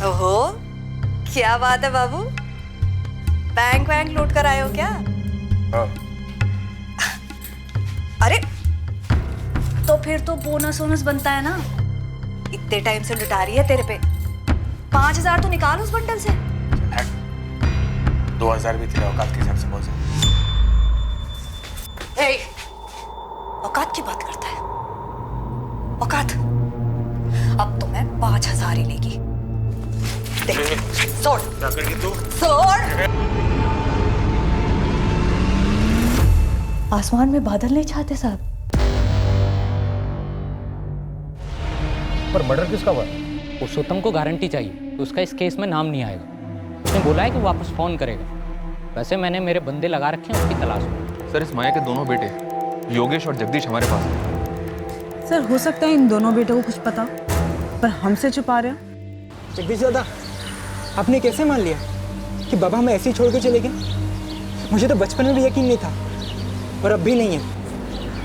ओहो, क्या बात है बाबू, बैंक वैंक लूट कर आए हो क्या? हाँ। अरे तो फिर तो बोनस वोनस बनता है ना, इतने टाइम से लुटा रही है तेरे पे। 5,000 तो निकाल उस बंडल से। 2,000 भी तेरे औकात के हिसाब से बहुत है। ए, औकात की बात करता है? औकात? अब तो मैं 5,000 ही लेगी। देख, छोड़। क्या करेगी तू? छोड़। आसमान में बादल नहीं छाते साहब। पर मर्डर किसका हुआ? पुरुषोत्तम को गारंटी चाहिए तो उसका इस केस में नाम नहीं आएगा। उसने बोला है कि वापस फोन करेगा। वैसे मैंने मेरे बंदे लगा रखे हैं उसकी तलाश में। सर, इस माया के दोनों बेटे योगेश और जगदीश हमारे पास हैं। सर हो सकता है इन दोनों बेटों को कुछ पता, पर हमसे छुपा रहे हैं। जगदीश दादा, आपने कैसे मान लिया कि बाबा हमें ऐसे ही छोड़ के चले गए? मुझे तो बचपन में भी यकीन नहीं था और अब भी नहीं है।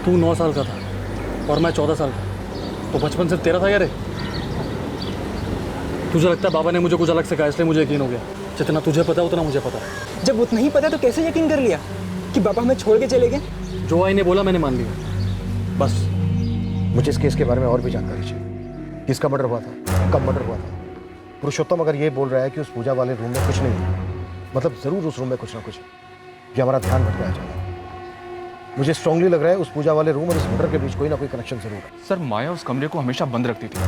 तू 9 साल का था और मैं 14 साल का, तो बचपन से तेरा था यार। तुझे लगता है बाबा ने मुझे कुछ अलग से कहा इसलिए मुझे यकीन हो गया? जितना तुझे पता है उतना मुझे पता है। जब उतना ही पता तो कैसे यकीन कर लिया कि बाबा हमें छोड़ के चले गए? जो आई ने बोला मैंने मान लिया, बस। मुझे इस केस के बारे में और भी जानकारी चाहिए। किसका मर्डर हुआ था, कब मर्डर हुआ था? पुरुषोत्तम अगर ये बोल रहा है कि उस पूजा वाले रूम में कुछ नहीं है, मतलब जरूर उस रूम में कुछ ना कुछ ये हमारा ध्यान भटकाया जा रहा है। मुझे स्ट्रांगली लग रहा है उस पूजा वाले रूम और इस मर्डर के बीच कोई ना कोई कनेक्शन जरूर है। सर, माया उस कमरे को हमेशा बंद रखती थी।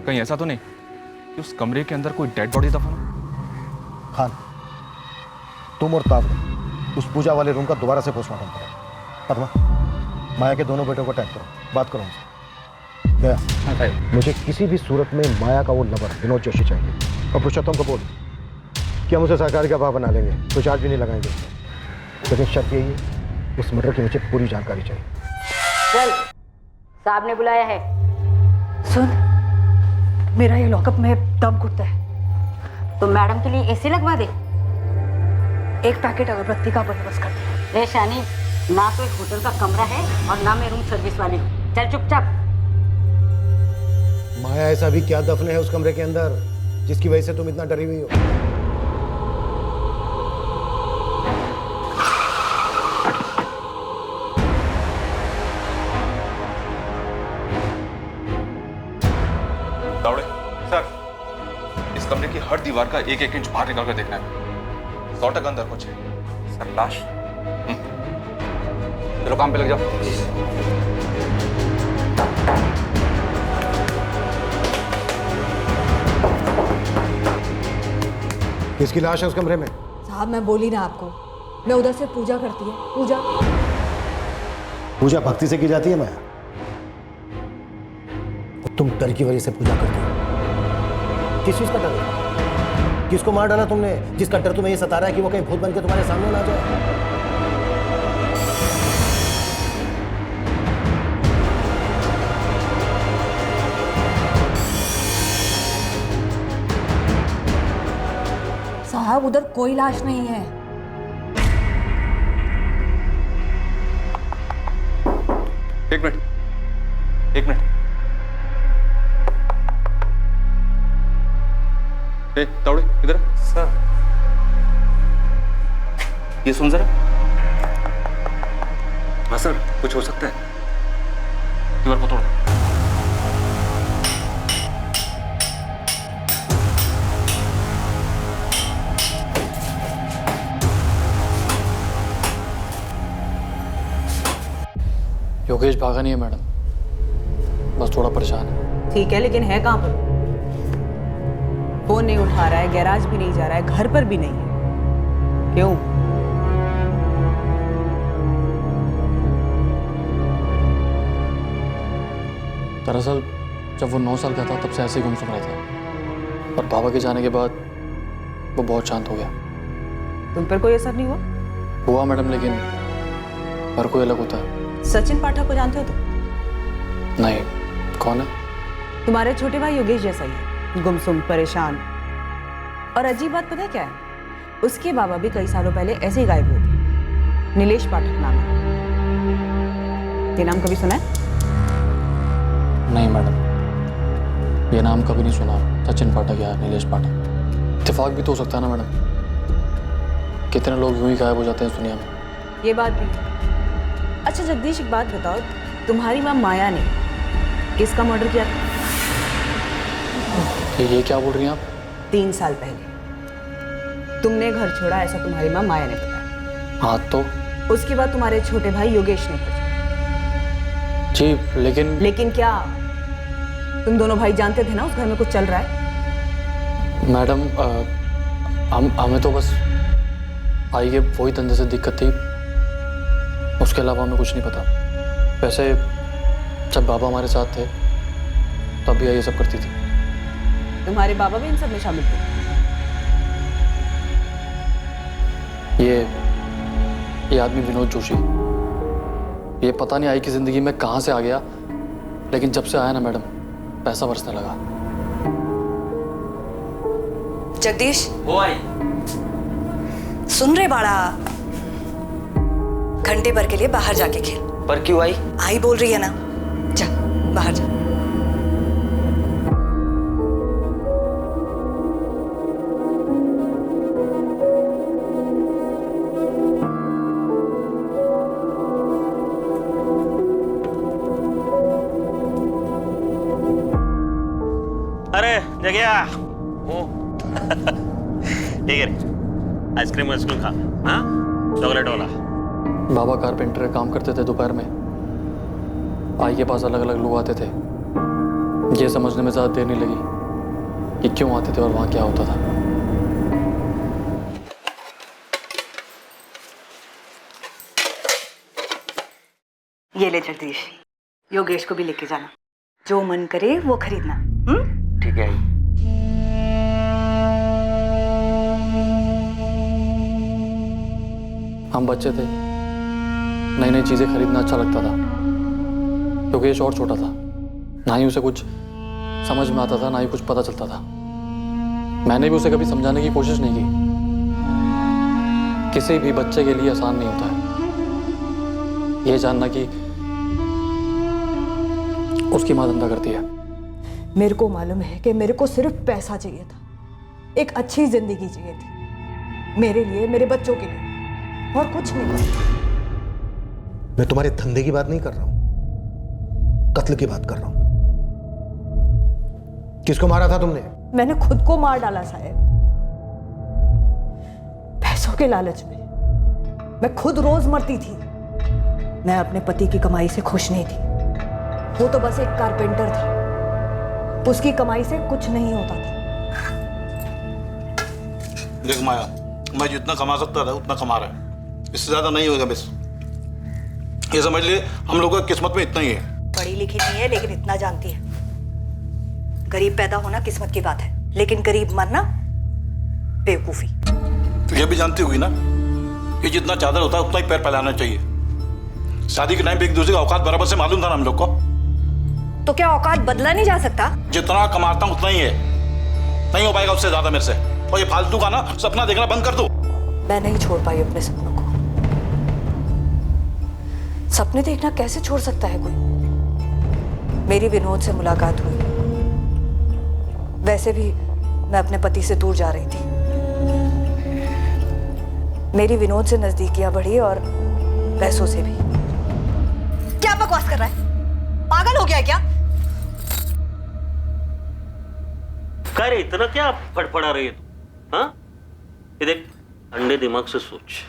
कहीं ऐसा तो नहीं कि उस कमरे के अंदर कोई डेड बॉडी दफन हो? खान, तुम और तावड़े उस पूजा वाले रूम का दोबारा से पोस्टमार्टम करो। पद्मा, माया के दोनों बेटों को टैग करो, बात करो उनसे। गया। मुझे किसी भी सूरत में माया का वो लवर विनोद जोशी चाहिए, और पुरुषोत्तम को बोल कि हम उसे सरकारी का भाव बना लेंगे, कोई चार्ज भी नहीं लगाएंगे। लेकिन शर्त यही है, उस मर्डर की मुझे पूरी जानकारी चाहिए। चल, साहब ने बुलाया है। सुन, मेरा ये लॉकअप में दम घुटता है। तो मैडम के लिए एसी लगवा दे। एक पैकेट अगरबत्ती का बंदोबस्त कर दे। रे शानी, ना कोई होटल का कमरा है और ना मैं रूम सर्विस वाली हूँ। चल चुपचाप। माया, ऐसा भी क्या दफन है उस कमरे के अंदर जिसकी वजह से तुम इतना डरी हुई हो? दावड़े सर, इस कमरे की हर दीवार का 1-1 इंच बाहर निकाल कर देखना है। 100% अंदर कुछ है। सर, लाश। चलो काम पे लग जाओ। किसकी लाश है उस कमरे में? साहब मैं बोली ना आपको, मैं उधर से पूजा करती है। पूजा पूजा भक्ति से की जाती है माया, तुम डर की वजह से पूजा करते हो। किस चीज का डर है? किसको मार डाला तुमने जिसका डर तुम्हें ये सता रहा है कि वो कहीं भूत बन के तुम्हारे सामने ना आ जाए? साहब उधर कोई लाश नहीं है। एक मिनट। ए, दावड़े इधर सर। ये सुन जरा। हाँ सर, कुछ हो सकता है। दीवार को तोड़। योगेश भागा नहीं है मैडम, बस थोड़ा परेशान है। ठीक है, लेकिन है कहाँ पर? फोन नहीं उठा रहा है, गैराज भी नहीं जा रहा है, घर पर भी नहीं है। क्यों? दरअसल जब वो 9 साल का था तब से ऐसे ही गुमसुम रहा था, और बाबा के जाने के बाद वो बहुत शांत हो गया। तुम पर कोई असर नहीं हुआ? हुआ मैडम, लेकिन हर कोई अलग होता है। सचिन पाठक को जानते हो तुम? नहीं, कौन है? तुम्हारे छोटे भाई योगेश जैसा ही है, गुमसुम, परेशान। और अजीब बात पता है क्या है? उसके बाबा भी कई सालों पहले ऐसे ही गायब हुए थे। नीलेश पाठक नाम है। ये नाम कभी सुना है? नहीं मैडम, ये नाम कभी नहीं सुना, सचिन पाठक या नीलेश पाठक। इत्तेफाक भी तो हो सकता है ना मैडम, कितने लोग यूं ही गायब हो जाते हैं इस दुनिया में। ये बात भी है। अच्छा जगदीश, एक बात बताओ, तुम्हारी माँ माया ने किसका मर्डर किया था? ये क्या बोल रही हैं आप? 3 साल पहले तुमने घर छोड़ा, ऐसा तुम्हारी माँ माया ने बताया। हाँ तो उसके बाद तुम्हारे छोटे भाई योगेश ने घर छोड़ा। जी, लेकिन क्या तुम दोनों भाई जानते थे ना उस घर में कुछ चल रहा है? मैडम हमें तो बस आई के वही धंधे से दिक्कत थी, उसके अलावा हमें कुछ नहीं पता। वैसे जब बाबा हमारे साथ थे तब भी ये सब करती थी। तुम्हारे बाबा भी इन सब में शामिल थे? ये आदमी विनोद जोशी, ये पता नहीं आई की जिंदगी में कहां से आ गया, लेकिन जब से आया ना मैडम, पैसा बरसने लगा। जगदीश, वो आई। सुन रहे बाड़ा, घंटे भर के लिए बाहर जाके खेल। पर क्यों आई? आई बोल रही है ना, जा बाहर जा। अरे जगया वो ठीक है, आइसक्रीम वाइसक्रीम खा, हाँ चॉकलेट वाला। बाबा कारपेंटर का काम करते थे, दोपहर में आई के पास अलग अलग लोग आते थे। ये समझने में ज़्यादा देर नहीं लगी कि क्यों आते थे और वहाँ क्या होता था। ये ले जगदीश, योगेश को भी लेके जाना, जो मन करे वो खरीदना। ठीक है। हम बच्चे थे, नई नई चीज़ें खरीदना अच्छा लगता था। योगेश और छोटा था, ना ही उसे कुछ समझ में आता था, ना ही कुछ पता चलता था। मैंने भी उसे कभी समझाने की कोशिश नहीं की। किसी भी बच्चे के लिए आसान नहीं होता है ये जानना कि उसकी माँ धंधा करती है। मेरे को मालूम है कि मेरे को सिर्फ पैसा चाहिए था, एक अच्छी जिंदगी चाहिए थी, मेरे लिए, मेरे बच्चों के लिए, और कुछ नहीं। मैं तुम्हारे धंधे की बात नहीं कर रहा हूं, कत्ल की बात कर रहा हूं। किसको मारा था तुमने? मैंने खुद को मार डाला साहब, पैसों के लालच में। मैं खुद रोज मरती थी। मैं अपने पति की कमाई से खुश नहीं थी। वो तो बस एक कारपेंटर था, उसकी कमाई से कुछ नहीं होता था। देख माया, मैं जितना कमा सकता था उतना कमा रहा है, इससे ज्यादा नहीं होगा। बस ये समझ लिए हम लोगों की किस्मत में इतना ही है। पढ़ी लिखी नहीं है लेकिन इतना जानती है, गरीब पैदा होना किस्मत की बात है, लेकिन गरीब मरना बेवकूफी। तो ये भी जानती होगी ना कि जितना चादर होता है उतना ही पैर फैलाना चाहिए। शादी के टाइम पे एक दूसरे का औकात बराबर से मालूम था ना हम लोग को। तो क्या औकात बदला नहीं जा सकता? जितना कमाता हूं उतना ही है, नहीं हो पाएगा उससे ज्यादा मेरे से। और ये फालतू का ना सपना देखना बंद कर दो। मैं नहीं छोड़ पाई अपने सपनों को। सपने देखना कैसे छोड़ सकता है कोई? मेरी विनोद से मुलाकात हुई, वैसे भी मैं अपने पति से दूर जा रही थी। मेरी विनोद से नजदीकियां बढ़ी और पैसों से भी। क्या बकवास कर रहा है? पागल हो गया है क्या? क्या रे, इतना क्या फड़फड़ा रही है तू? हाँ, ये देख, ठंडे दिमाग से सोच।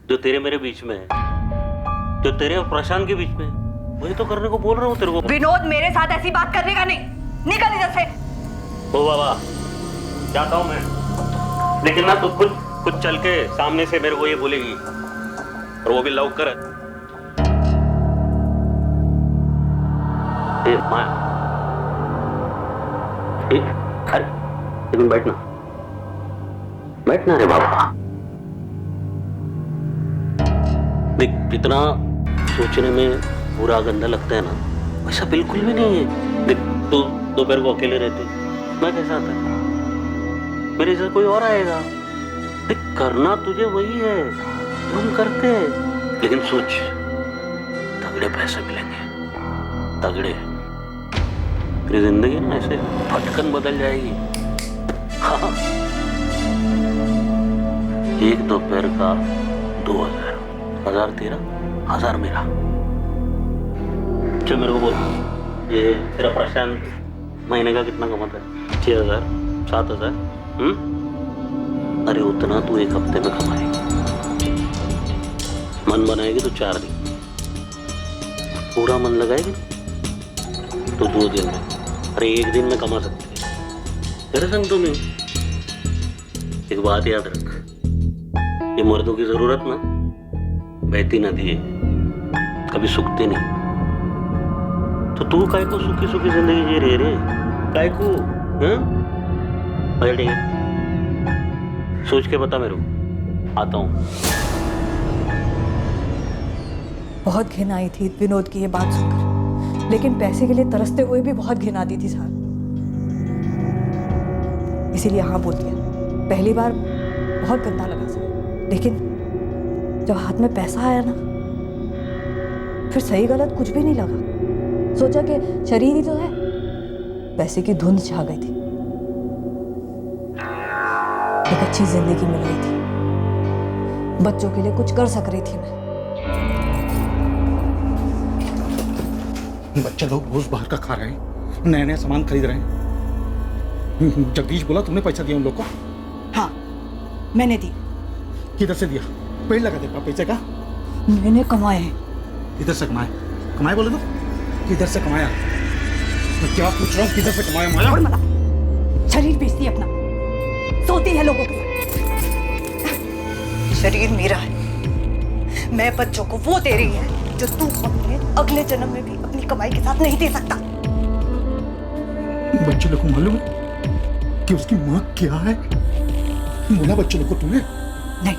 जो तेरे मेरे बीच में है, जो तेरे और प्रशांत के बीच में है, वही तो करने को बोल रहा हूँ तेरे को। विनोद, मेरे साथ ऐसी बात करने का नहीं, निकल इधर से। ओ बाबा, जाता हूँ मैं, लेकिन ना तू खुद चल के सामने से मेरे को ये बोलेगी, और वो भी लव कर। अरे लेकिन बैठना रे बाबा। देख, इतना सोचने में बुरा गंदा लगता है ना, वैसा बिल्कुल भी नहीं है। देख, तू दोपहर को अकेले रहते, मैं कैसा आता, मेरे साथ कोई और आएगा। देख, करना तुझे वही है जो हम करते हैं, लेकिन सोच, तगड़े पैसे मिलेंगे, तगड़े। तेरी जिंदगी ना ऐसे फटकन बदल जाएगी। हाँ, एक दोपहर का 2000, 1000 तेरा, 1000 मेरा। चल मेरे को बोल, ये तेरा प्रशांत महीने का कितना कमाता है? 6000, 7000? अरे उतना तू एक हफ्ते में कमाएगी। मन बनाएगी तो 4 दिन, पूरा मन लगाएगी तो 2 दिन में, अरे 1 दिन में कमा सकती है। तेरे संग तो नहीं। एक बात याद रख, ये मर्दों की जरूरत ना बहती नदी है, कभी सूखती नहीं। तो तू काय को सूखी सूखी जिंदगी जी रहे रे? काय को? ठीक है, सोच के बता मेरे को, आता हूँ। बहुत घिन आई थी विनोद की ये बात सुनकर, लेकिन पैसे के लिए तरसते हुए भी बहुत घिन आती थी साहब, इसीलिए हाँ बोल दिया। पहली बार बहुत गंदा लगा सर, लेकिन जब हाथ में पैसा आया ना, फिर सही गलत कुछ भी नहीं लगा। सोचा कि शरीर ही तो है। पैसे की धुंध छा गई थी, एक अच्छी जिंदगी मिल गई थी, बच्चों के लिए कुछ कर सक रही थी मैं। बच्चे लोग रोज बाहर का खा रहे हैं, नए नए सामान खरीद रहे हैं। जगदीश बोला तुमने पैसा दिया उन लोग को? हाँ, मैंने दी। किधर से दिया? पेड़ लगा दे पैसे का? मैंने कमाए हैं। किधर से कमाए? कमाए बोले तो किधर से कमाया? मैं क्या पूछ रहा हूँ, किधर से कमाया? माया, और मला शरीर बेचती है अपना, सोती है लोगों के साथ। शरीर मेरा है, मैं बच्चों को वो दे रही है जो तू अपने अगले जन्म में भी अपनी कमाई के साथ नहीं दे सकता। बच्चे लोग को मालूम है कि उसकी माँ क्या है? बोला बच्चे लोग को तूने? नहीं,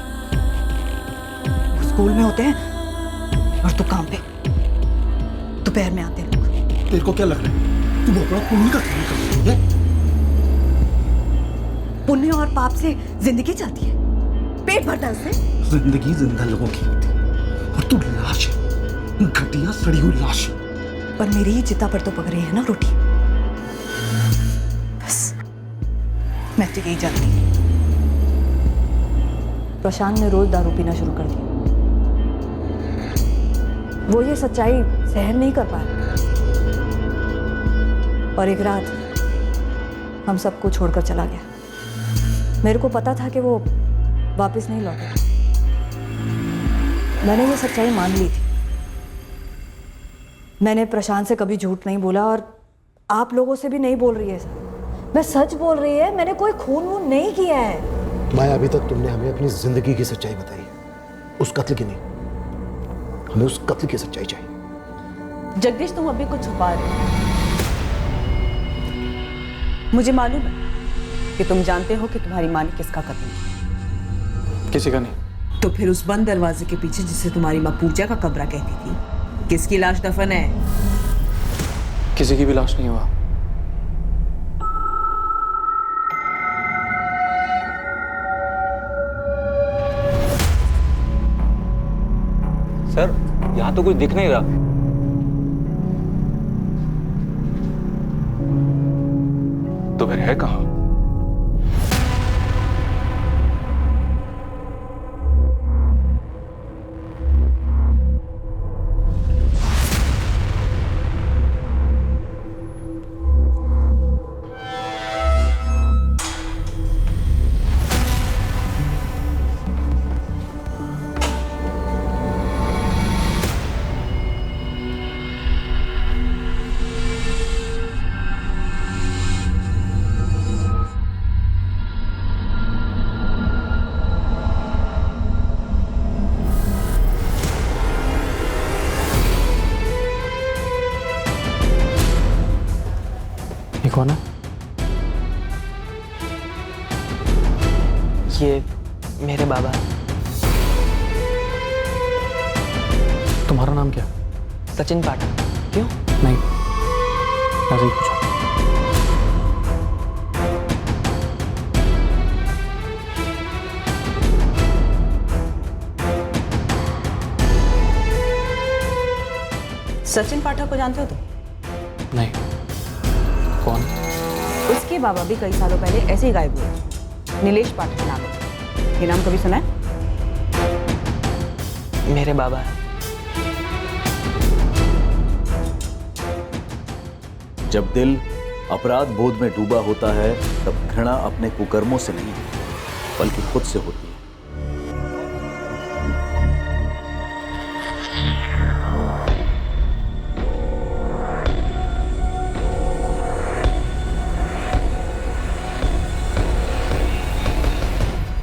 वो स्कूल में होते हैं और तू काम पे, दोपहर में आते हैं लोग। तेरे को क्या लग रहा है तू बहुत बड़ा पुण्य का काम कर रही है? पुण्य और पाप से जिंदगी चलती है, पेट भरता है उससे। जिंदगी जिंदा लोगों की होती है और तू लाश है, घटिया सड़ी हुई लाश। पर मेरी ही चिता पर तो पक रही है ना रोटी। बस मैं तो यही जानती हूँ। प्रशांत ने रोज दारू पीना शुरू कर दिया। वो ये सच्चाई सहन नहीं कर पाया और एक रात हम सबको छोड़कर चला गया। मेरे को पता था कि वो वापस नहीं लौटेगा। मैंने ये सच्चाई मान ली थी। मैंने प्रशांत से कभी झूठ नहीं बोला और आप लोगों से भी नहीं बोल रही है सर। मैं सच बोल रही है, मैंने कोई खून वून नहीं किया है। माया, अभी तक तुमने हमें अपनी जिंदगी की सच्चाई बताई है, उस कत्ल की नहीं। हमें उस कत्ल की सच्चाई चाहिए। जगदीश, तुम अभी कुछ छुपा रहे हो। मुझे मालूम है कि तुम जानते हो कि तुम्हारी माँ ने किसका कत्ल किया। किसी का नहीं। तो फिर उस बंद दरवाजे के पीछे, जिसे तुम्हारी माँ पूजा का कमरा कहती थी, किसकी लाश दफन है? किसी की भी लाश नहीं हुआ। सर, यहाँ तो कुछ दिख नहीं रहा। तो फिर है कहाँ? कौन है? ये मेरे बाबा। तुम्हारा नाम क्या? सचिन पाठक। क्यों? नहीं, ऐसे ही पूछा। सचिन पाठक को जानते हो तुम? नहीं। कौन? उसके बाबा भी कई सालों पहले ऐसे ही गायब हुए। नीलेश पाठक नाम है। ये नाम कभी सुना है? मेरे बाबा हैं। जब दिल अपराध बोध में डूबा होता है तब घृणा अपने कुकर्मों से नहीं बल्कि खुद से होती है।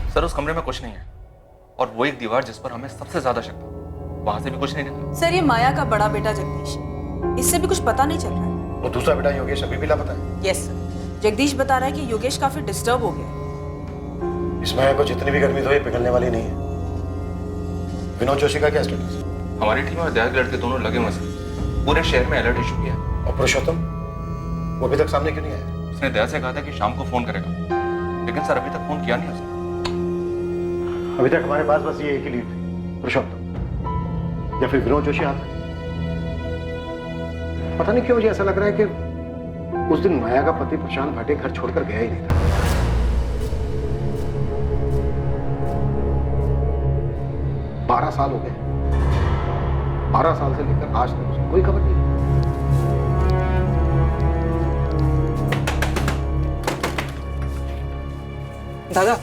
सर उस कमरे में कुछ नहीं है और वो एक दीवार जिस पर हमें सबसे ज्यादा शक था वहां से भी कुछ नहीं निकला। सर, ये माया का बड़ा बेटा जगदीश, इससे भी कुछ पता नहीं चल रहा है। वो दूसरा बेटा योगेश अभी भी लापता है। यस सर, जगदीश बता रहा है कि योगेश काफी डिस्टर्ब हो गया। इस माया को जितनी भी गर्मी दो ये पिघलने वाली नहीं है। विनोद जोशी का क्या स्टेटस? हमारी टीम और दया के लड़के दोनों लगे हुए हैं, पूरे शहर में अलर्ट इशू किया। और पुरुषोत्तम वो अभी तक सामने क्यों नहीं आया? उसने दया से कहा था कि शाम को फोन करेगा, लेकिन सर अभी तक फोन किया नहीं उसने। अभी तक हमारे पास बस ये एक ही लीड थी, पुरुषोत्तम या फिर विनोद जोशी आता है। पता नहीं क्यों मुझे ऐसा लग रहा है कि उस दिन माया का पति प्रशांत भाटे घर छोड़कर गया ही नहीं था। 12 साल हो गए। 12 साल से लेकर आज तक उसकी कोई खबर नहीं। दादा,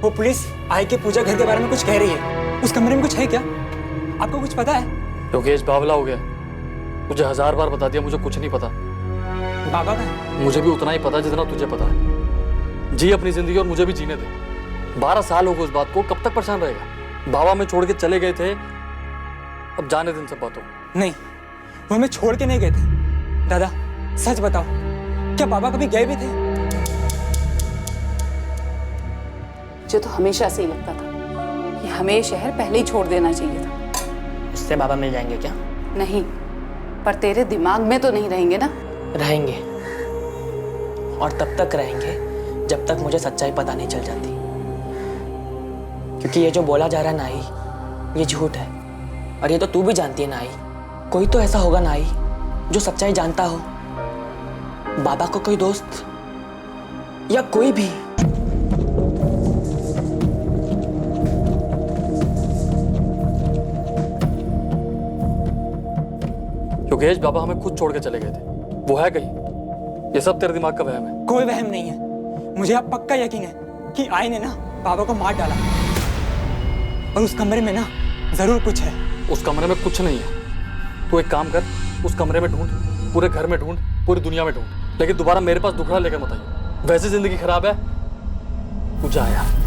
वो पुलिस आई के पूजा घर के बारे में कुछ कह रही है। उस कमरे में कुछ है क्या? आपको कुछ पता है? योगेश बावला हो गया। मुझे 1000 बार बता दिया, मुझे कुछ नहीं पता। बाबा का है? मुझे भी उतना ही पता जितना तुझे पता है। जी अपनी जिंदगी और मुझे भी जीने दे। 12 साल हो गए उस बात को, कब तक परेशान रहेगा? बाबा में छोड़ के चले गए थे, अब जाने दिन सब बातों। नहीं, वो हमें छोड़ के नहीं गए थे। दादा सच बताओ, क्या बाबा कभी गए भी थे? मुझे तो हमेशा से ही लगता था कि हमें ये शहर पहले ही छोड़ देना चाहिए था। उससे बाबा मिल जाएंगे क्या? नहीं, पर तेरे दिमाग में तो नहीं रहेंगे ना? रहेंगे, और तब तक रहेंगे जब तक मुझे सच्चाई पता नहीं चल जाती। क्योंकि ये जो बोला जा रहा है नाई, ये झूठ है। और ये तो तू भी जानती है नाई, कोई तो ऐसा होगा नाई जो सच्चाई जानता हो। बाबा को कोई दोस्त या कोई भी। योगेश बाबा हमें खुद छोड़ के चले गए थे, वो है कहीं? ये सब तेरे दिमाग का वहम है। कोई वहम नहीं है। मुझे अब पक्का यकीन है कि आई ने ना बाबा को मार डाला, और उस कमरे में ना जरूर कुछ है। उस कमरे में कुछ नहीं है। तू एक काम कर, उस कमरे में ढूंढ, पूरे घर में ढूंढ, पूरी दुनिया में ढूंढ, लेकिन दोबारा मेरे पास दुखड़ा लेकर मत आइए। वैसे जिंदगी खराब है, तू जा यार।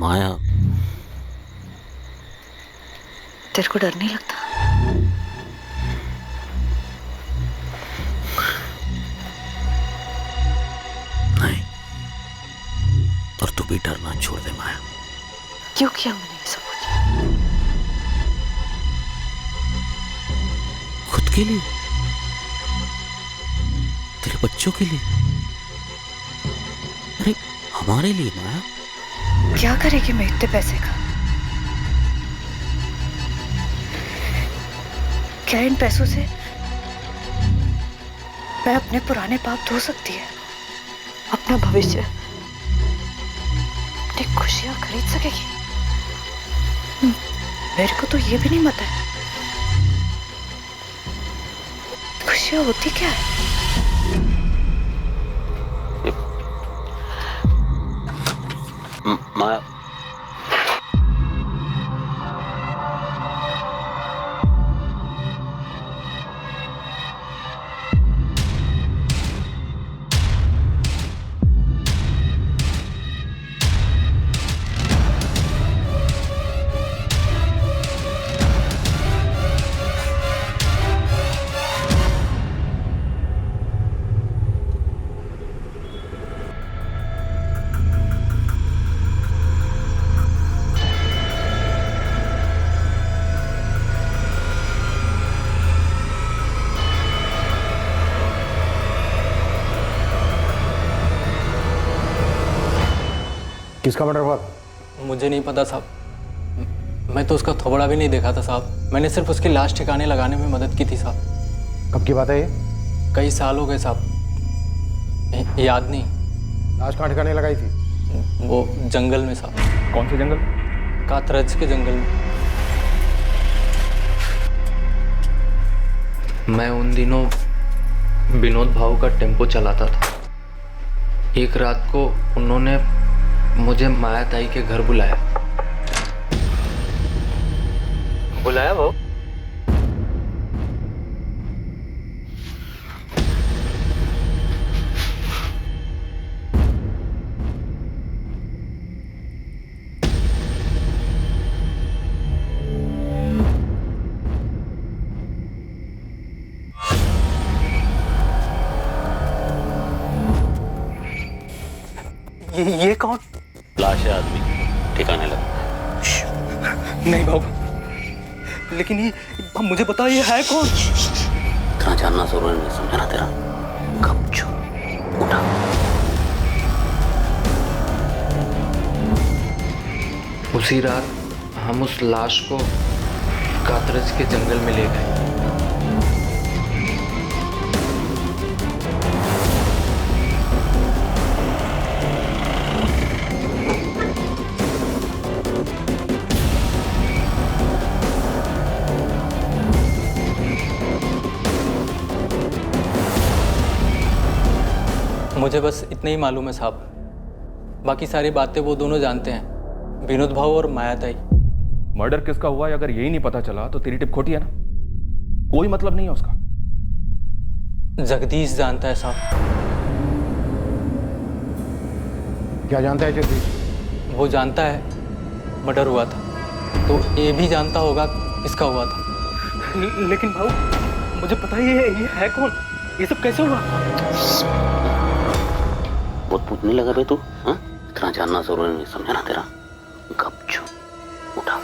माया, तेरे को डर नहीं लगता? नहीं, पर तू भी डरना छोड़ दे माया। क्यों किया मैंने ये सब कुछ? खुद के लिए, तेरे बच्चों के लिए, अरे हमारे लिए माया। क्या करेगी मैं इतने पैसे का? क्या इन पैसों से मैं अपने पुराने पाप धो सकती है? अपना भविष्य, अपनी खुशियां खरीद सकेगी? मेरे को तो ये भी नहीं पता है खुशियां होती क्या है। माया, किसका मर्डर हुआ? मुझे नहीं पता साहब, मैं तो उसका थोबड़ा भी नहीं देखा था साहब। मैंने सिर्फ उसकी लाश ठिकाने लगाने में मदद की थी साहब। कब की बात है ये? कई साल हो गए साहब, याद नहीं। लाश कहाँ ठिकाने लगाई थी? वो जंगल में साहब। कौन से जंगल? कातरज के जंगल में। मैं उन दिनों विनोद भाऊ का टेम्पो चलाता था। एक रात को उन्होंने मुझे माया ताई के घर बुलाया भाऊ। ये कौन? लाश है आदमी, ठिकाने लगा। नहीं बाबू, लेकिन ये मुझे बता, ये है कौन? इतना जानना जरूरी नहीं, समझा ना तेरा? कब छू उठा। उसी रात हम उस लाश को कातरज के जंगल में ले गए। मुझे बस इतना ही मालूम है साहब, बाकी सारी बातें वो दोनों जानते हैं, विनोद भाऊ और माया ताई। मर्डर किसका हुआ है अगर यही नहीं पता चला तो तेरी टिप खोटी है ना, कोई मतलब नहीं है उसका। जगदीश जानता है साहब। क्या जानता है जगदीश? वो जानता है मर्डर हुआ था, तो ये भी जानता होगा किसका हुआ था। लेकिन भाऊ मुझे पता ही है ये है कौन, ये सब कैसे हुआ? बहुत पूछने लगा बे तू, हाँ? इतना जानना जरूरी नहीं, समझा ना तेरा? कब छू उठा।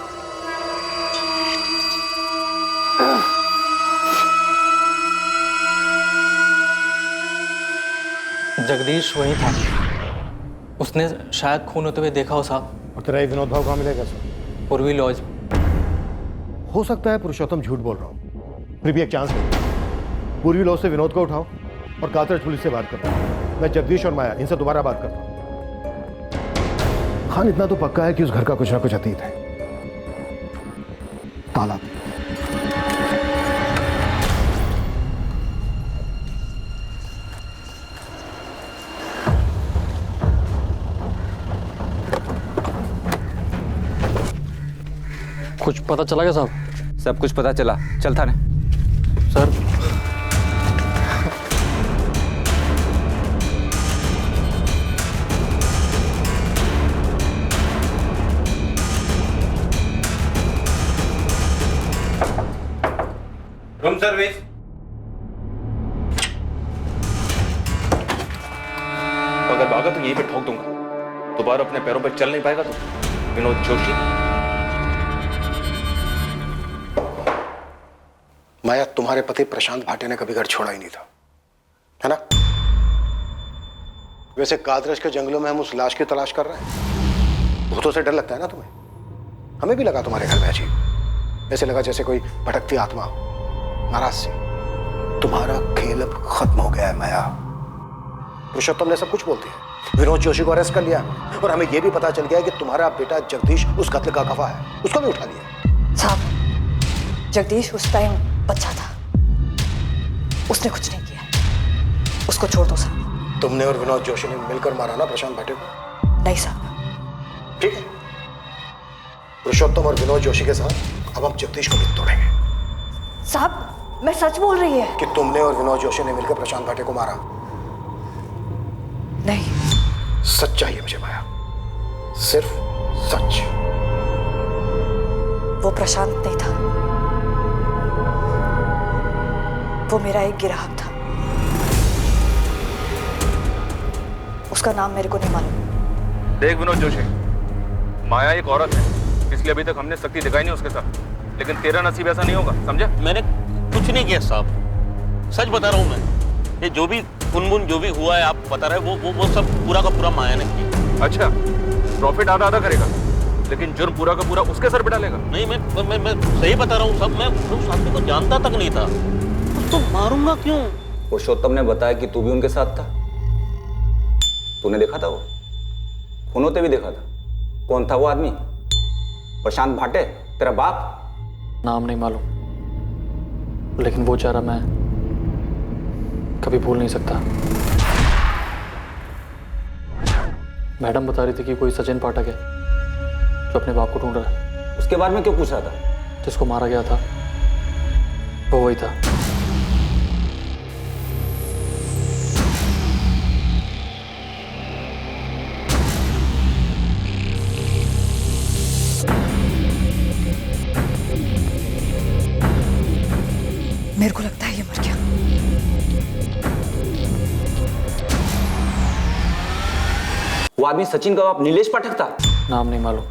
जगदीश वही था, उसने शायद खून होते हुए देखा हो साहब। और तेरा ये विनोद भाव कहाँ मिलेगा सर? पूर्वी लॉज। हो सकता है पुरुषोत्तम झूठ बोल रहा हूँ, फिर भी एक चांस है। पूर्वी लॉज से विनोद को उठाओ और कातरज पुलिस से बात करो। मैं जगदीश और माया इनसे दोबारा बात करता हूँ। खान इतना तो पक्का है कि उस घर का कुछ ना कुछ अतीत है। ताला कुछ पता चला क्या साहब? सब कुछ पता चला, चल थाने। Sir room service. अगर भागा तो यहीं पे ठोक दूंगा, दोबारा अपने पैरों पर चल नहीं पाएगा तो। विनोद जोशी। माया, तुम्हारे पति प्रशांत भाटे ने कभी घर छोड़ा ही नहीं था, है ना? वैसे कातरज के जंगलों में हम उस लाश की तलाश कर रहे हैं। भूतों से डर लगता है ना तुम्हें? हमें भी लगा तुम्हारे घर में अजीब, ऐसे लगा जैसे कोई भटकती आत्मा हो। नाराज सी। तुम्हारा खेल अब खत्म हो गया है माया। पुरुषोत्तम ने सब कुछ बोलती है, विनोद जोशी को अरेस्ट कर लिया और हमें यह भी पता चल गया है कि तुम्हारा बेटा जगदीश उस कत्ल का गवाह है, उसको भी उठा लिया। साहब, जगदीश उस टाइम बच्चा था, उसने कुछ नहीं किया, उसको छोड़ दो साहब। तुमने और विनोद जोशी ने मिलकर मारा ना प्रशांत भाटे को? नहीं साहब। ठीक है, पुरुषोत्तम और विनोद जोशी के साथ अब हम जगदीश को भी तोड़ेंगे। साहब, मैं सच बोल रही है कि तुमने और विनोद जोशी ने मिलकर प्रशांत भाटे को मारा। नहीं, सच चाहिए मुझे माया, सिर्फ सच। वो प्रशांत नहीं था, वो मेरा एक ग्राहक था। उसका नाम मेरे को नहीं मालूम। देख विनोद जोशी, माया एक औरत है, इसलिए अभी तक हमने सख्ती दिखाई नहीं उसके साथ, लेकिन तेरा नसीब ऐसा नहीं होगा, समझा? मैंने कुछ नहीं किया साहब, सच बता रहा हूँ मैं। ये जो भी फुनमुन जो भी हुआ है आप बता रहे वो सब पूरा का पूरा माया ने किया। अच्छा, प्रॉफिट आधा आधा करेगा, लेकिन जुर्म पूरा का पूरा उसके सर पे डालेगा। नहीं, मैं सही बता रहा हूँ सब। मैं उस आदमी को जानता तक नहीं था, तो मारूंगा क्यों? पुरुषोत्तम ने बताया कि तू भी उनके साथ था। तूने देखा था वो? खून होते भी देखा था। कौन था वो आदमी? प्रशांत भाटे, तेरा बाप? नाम नहीं मालूम, लेकिन वो चेहरा मैं कभी भूल नहीं सकता। मैडम बता रही थी कि कोई सचिन पाठक है जो अपने बाप को ढूंढ रहा है। उसके बारे में क्यों पूछ रहा था? जिसको मारा गया था वो वही था। मेरे को लगता है ये मर गया। वो आदमी सचिन का बाप नीलेश पाठक था? नाम नहीं मालूम।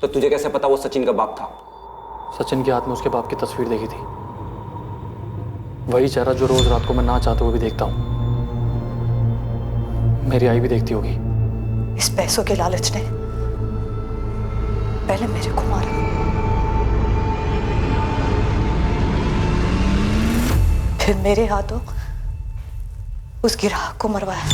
तो तुझे कैसे पता वो सचिन का बाप था? सचिन के हाथ में उसके बाप की तस्वीर देखी थी। वही चेहरा जो रोज रात को मैं ना चाहते हुए भी देखता हूँ। मेरी आई भी देखती होगी। इस पैसों के लालच ने पहले मेरे को मारा, फिर मेरे हाथों उस गिराह को मरवाया।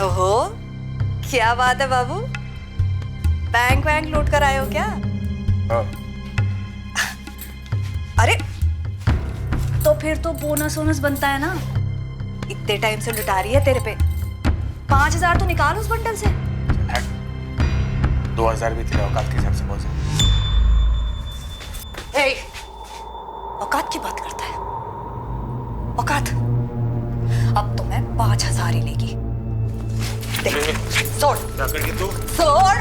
ओहो, क्या बात है बाबू, बैंक वैंक लूट कर आए हो क्या? हाँ। अरे तो फिर तो बोनस वोनस बनता है ना। इतने टाइम से लुटा रही है तेरे पे। 5,000 तो निकाल उस बंडल से। 2,000 भी तेरे औकात के हिसाब से बहुत है। ए, औकात की बात करता है? औकात? अब तो मैं 5,000 ही लेगी। देख, सोड़। क्या करके तू? सोड़।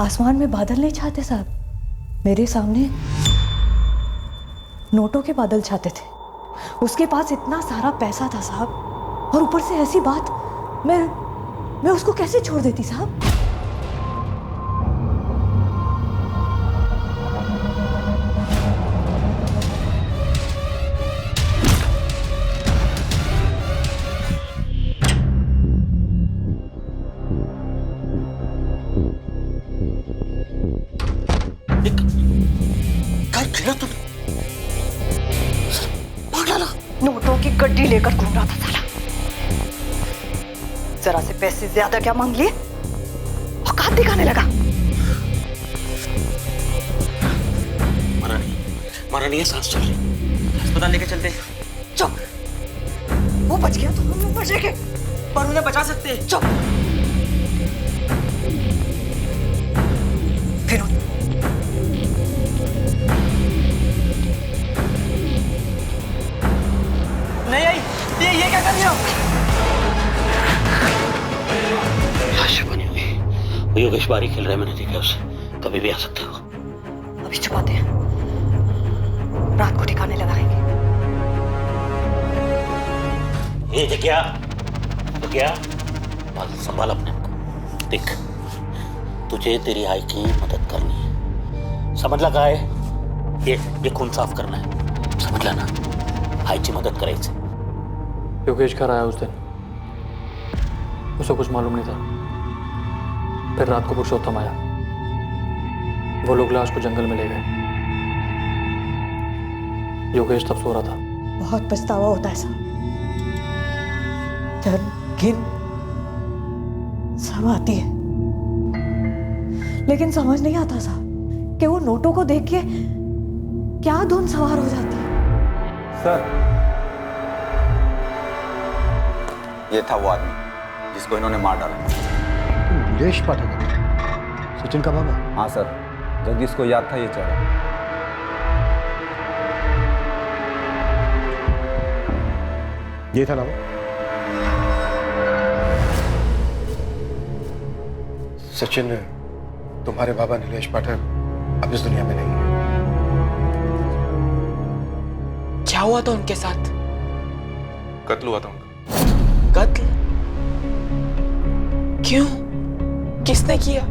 आसमान में बादल नहीं छाते साहब, मेरे सामने नोटों के बादल छाते थे। उसके पास इतना सारा पैसा था साहब, और ऊपर से ऐसी बात। मैं उसको कैसे छोड़ देती साहब? नोटों की गड्डी लेकर घूम रहा था साला। जरा से पैसे ज्यादा क्या मांग लिए, औकात दिखाने लगा। मारा नहीं है, सांस चल रही। अस्पताल लेके चलते। चुप, वो बच गया तो हम लोग बचेंगे, पर उन्हें बचा सकते हैं। चुप। फिर नहीं आई। ये क्या कर रही हो? लाश बनी हुई। वो योगेश बारी खेल रहा है, मैंने देखा उसे। कभी भी आ सकता है वो। अभी छुपाते हैं, रात को ठिकाने लगाएंगे। ये क्या संभाल अपने को। देख, तुझे तेरी आई की मदद करनी है, समझ लगा है? ये खून साफ करना है, समझ लेना। आई की मदद करायची। योगेश घर आया उस दिन, उसे कुछ मालूम नहीं था। फिर रात को पुरुषोत्तम आया, वो लोग लाश को जंगल में ले गए। योगेश तब सो रहा था। बहुत पछतावा होता है साहब, जब घिन सब आती है, लेकिन समझ नहीं आता साहब कि वो नोटों को देख के क्या धुन सवार हो जाती है। सर, ये था वो आदमी जिसको इन्होंने मार डाला। नीलेश पाठक, सचिन का बाबा? हाँ सर, जगदीश को याद था ये चेहरा। ये था ना वो? सचिन, तुम्हारे बाबा नीलेश पाठक अब इस दुनिया में नहीं है। क्या हुआ था उनके साथ? कत्ल हुआ था उनका। कत्ल? क्यों? किसने किया?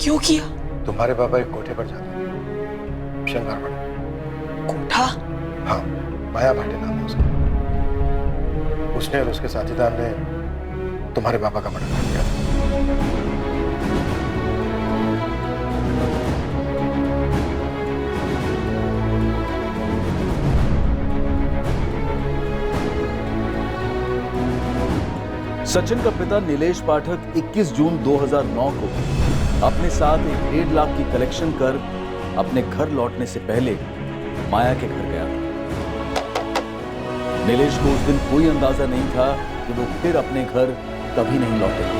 क्यों किया? तुम्हारे पापा एक कोठे पर जाते हैं, शंकर भाटे। कोठा? हाँ, माया भाटे नाम है उसका। उसने और उसके साथीदार ने तुम्हारे पापा का मर्डर कर दिया था। सचिन का पिता नीलेश पाठक 21 जून 2009 को अपने साथ एक 1.5 लाख की कलेक्शन कर अपने घर लौटने से पहले माया के घर गया था। नीलेश को उस दिन कोई अंदाजा नहीं था कि वो फिर अपने घर कभी नहीं लौटेगा।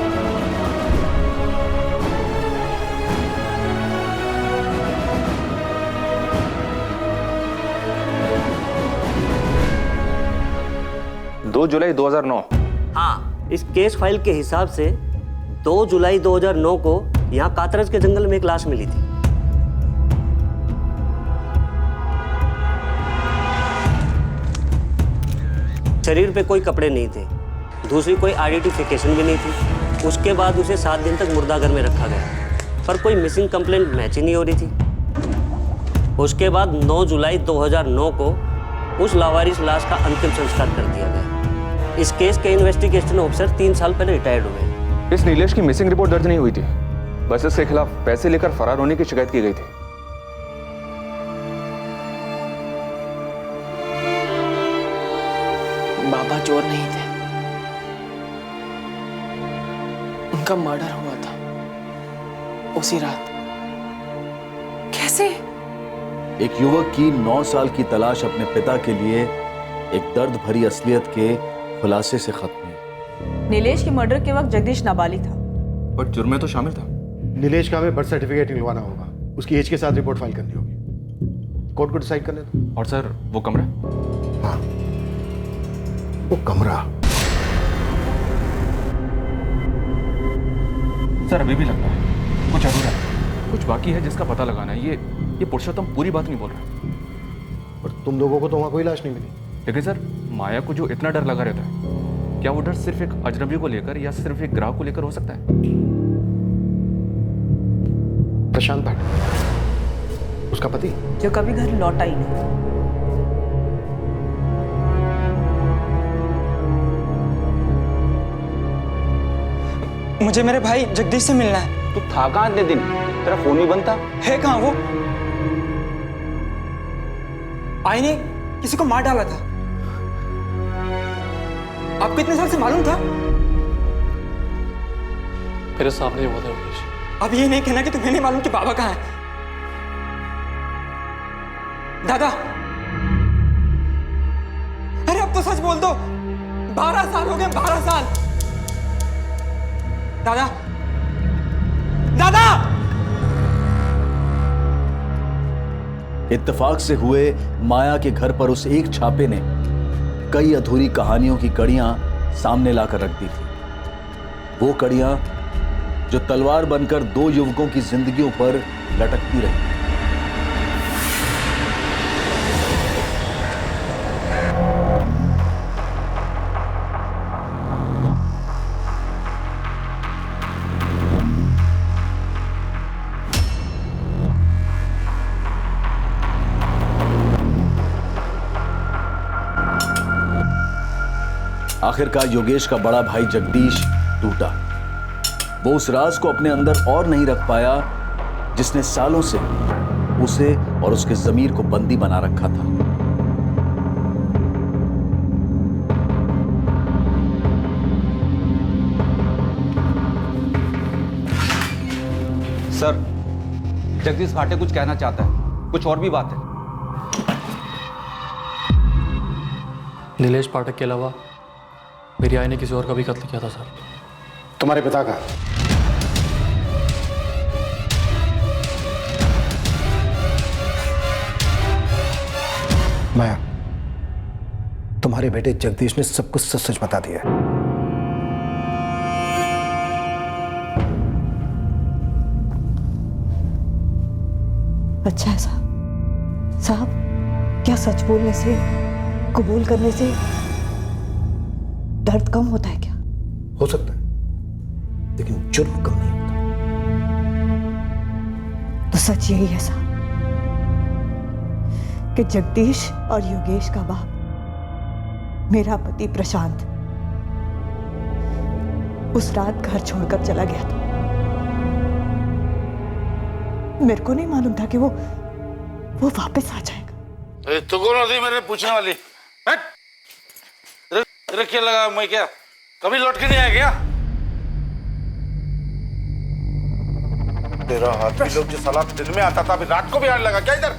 जुलाई 2009। हाँ, इस केस फाइल के हिसाब से 2 जुलाई 2009 को यहाँ कातरज के जंगल में एक लाश मिली थी। शरीर पे कोई कपड़े नहीं थे, दूसरी कोई आइडेंटिफिकेशन भी नहीं थी। उसके बाद उसे 7 दिन तक मुर्दाघर में रखा गया, पर कोई मिसिंग कंप्लेंट मैच ही नहीं हो रही थी। उसके बाद 9 जुलाई 2009 को उस लावारिस लाश का अंतिम संस्कार कर दिया गया। इस केस के इन्वेस्टिगेशन ऑफिसर 3 साल पहले रिटायर्ड हुए। इस नीलेश की मिसिंग रिपोर्ट दर्ज नहीं हुई थी, बस इसके खिलाफ पैसे लेकर फरार होने की शिकायत की गई थी। बाबा चोर नहीं थे, उनका मर्डर हुआ था उसी रात। कैसे? एक युवक की 9 साल की तलाश अपने पिता के लिए एक दर्द भरी असलियत के खुलासे से खत्म हुई। नीलेश के मर्डर के वक्त जगदीश नाबालिग था, पर जुर्म में तो शामिल था। नीलेश का हमें बर्थ सर्टिफिकेट निकलवाना होगा, उसकी एज के साथ रिपोर्ट फाइल करनी होगी। कोर्ट को डिसाइड करने दो। और सर, वो कमरा? हाँ, वो कमरा। सर, अभी भी लगता है कुछ अधूरा है, कुछ बाकी है जिसका पता लगाना है। ये पुरुषोत्तम पूरी बात नहीं बोल रहा। और तुम लोगों को तो वहां कोई लाश नहीं मिली। लेकिन सर, माया को जो इतना डर लगा रहता है, क्या वो डर सिर्फ एक अजनबी को लेकर या सिर्फ एक ग्राहक को लेकर हो सकता है? प्रशांत भाटे, उसका पति, जो कभी घर लौटा ही नहीं। मुझे मेरे भाई जगदीश से मिलना है। तू था कहाँ इतने दिन? तेरा फोन भी बंद था। है कहाँ वो? आई ने किसी को मार डाला था। आपको इतने साल से मालूम था? मेरे सामने ही हुआ था योगेश। अब ये नहीं कहना कि तुम्हें नहीं मालूम कि बाबा कहाँ है। दादा, अरे अब तो सच बोल दो। 12 साल हो गए, 12 साल। दादा, दादा! इत्तेफाक से हुए माया के घर पर उस एक छापे ने कई अधूरी कहानियों की कड़ियां सामने लाकर रख दी थी। वो कड़ियां जो तलवार बनकर 2 युवकों की जिंदगियों पर लटकती रही। आखिरकार योगेश का बड़ा भाई जगदीश टूटा। वो उस राज को अपने अंदर और नहीं रख पाया जिसने सालों से उसे और उसके ज़मीर को बंदी बना रखा था। सर, जगदीश भाटे कुछ कहना चाहता है, कुछ और भी बात है। नीलेश पाठक के अलावा मेरी आई ने किसी और का भी कत्ल किया था सर। तुम्हारे पिता का? माया, तुम्हारे बेटे जगदीश ने सब कुछ सच सच बता दिया। अच्छा है साहब, क्या सच बोलने से, कबूल करने से दर्द कम होता है क्या? हो सकता है, लेकिन जुर्म कम नहीं होता। तो सच यही है साहब कि जगदीश और योगेश का बाप मेरा पति प्रशांत उस रात घर छोड़कर चला गया था। मेरे को नहीं मालूम था कि वो वापस आ जाएगा। तो कौन होती मेरे पूछने वाली? तेरे क्या लगा मैं क्या कभी लौट के नहीं आया क्या? तेरा हाथ भी लोग जो साला दिन में आता था अभी रात को भी आने लगा क्या इधर?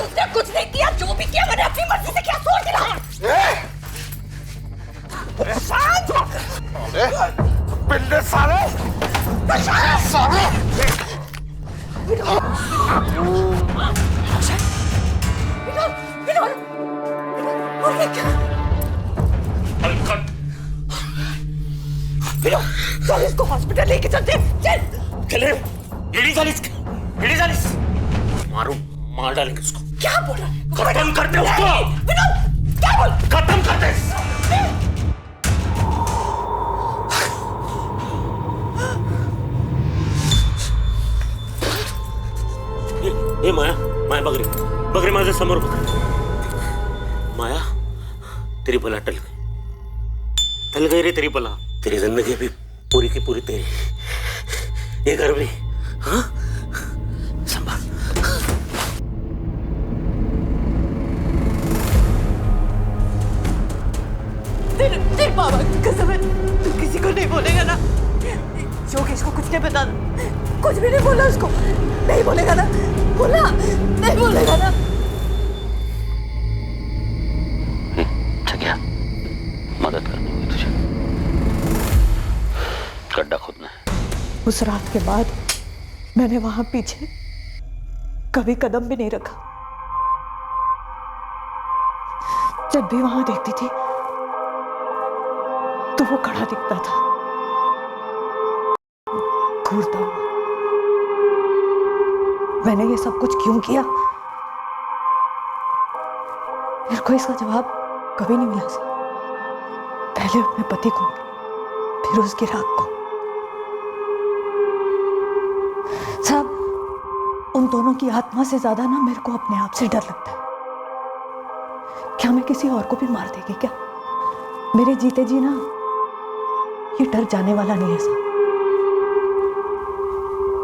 उसने कुछ नहीं किया, जो भी किया मैंने अपनी मर्जी से किया। छोड़ दिया। पिल्ले साले साले चल इसको हॉस्पिटल लेके चलते। चल चले मारो, मार डालेंगे उसको। क्या बोल रहा है? खत्म कर दे उसको। विनोद क्या बोल? खत्म कर दे। ए माया बगरे माझे समोर बघ। माया तेरी बला टल गई रे, तेरी बला। तेरी जिंदगी अभी पूरी की पूरी तेरी, ये घर भी। हाँ संभाल। तेरे बाबा की कसम है, तू किसी को नहीं बोलेगा ना? योगेश को कुछ नहीं बताना, कुछ भी नहीं बोला उसको। नहीं बोलेगा ना? बोला नहीं बोलेगा ना? जगह मदद करनी होगी तुझे, गड्ढा खोदना है। उस रात के बाद मैंने वहां पीछे कभी कदम भी नहीं रखा। जब भी वहां देखती थी तो वो खड़ा दिखता था, घूरता हुआ। मैंने ये सब कुछ क्यों किया, मेरे को इसका जवाब कभी नहीं मिला। पहले अपने पति को, फिर उसकी राख को। साहब, उन दोनों की आत्मा से ज्यादा ना मेरे को अपने आप से डर लगता है। क्या मैं किसी और को भी मार देगी क्या? मेरे जीते जी ना ये डर जाने वाला नहीं है साहब,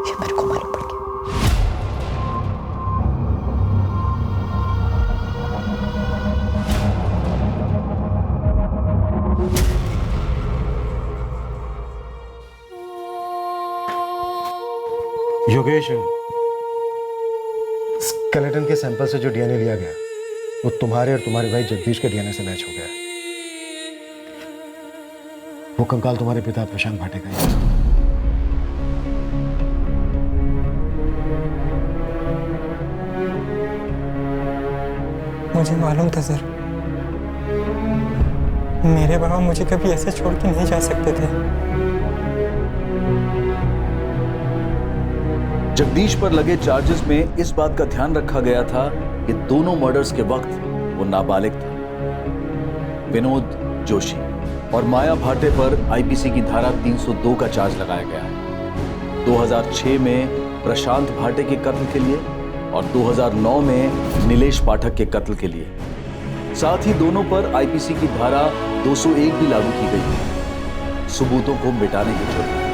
ये मेरे को मालूम पड़ गया। योगेश, स्केलेटन के सैंपल से जो डीएनए लिया गया वो तुम्हारे और तुम्हारे भाई जगदीश के डीएनए से मैच हो गया। वो कंकाल तुम्हारे पिता प्रशांत भाटे का ही है। मुझे मालूम था सर, मेरे बाबा मुझे कभी ऐसे छोड़ के नहीं जा सकते थे। जगदीश पर लगे चार्जेस में इस बात का ध्यान रखा गया था कि दोनों मर्डर्स के वक्त वो नाबालिग था। विनोद जोशी और माया भाटे पर आईपीसी की धारा 302 का चार्ज लगाया गया है। 2006 में प्रशांत भाटे के कत्ल के लिए और 2009 में नीलेश पाठक के कत्ल के लिए। साथ ही दोनों पर आईपीसी की धारा 201 भी लागू की गई है, सबूतों को मिटाने के जुर्म।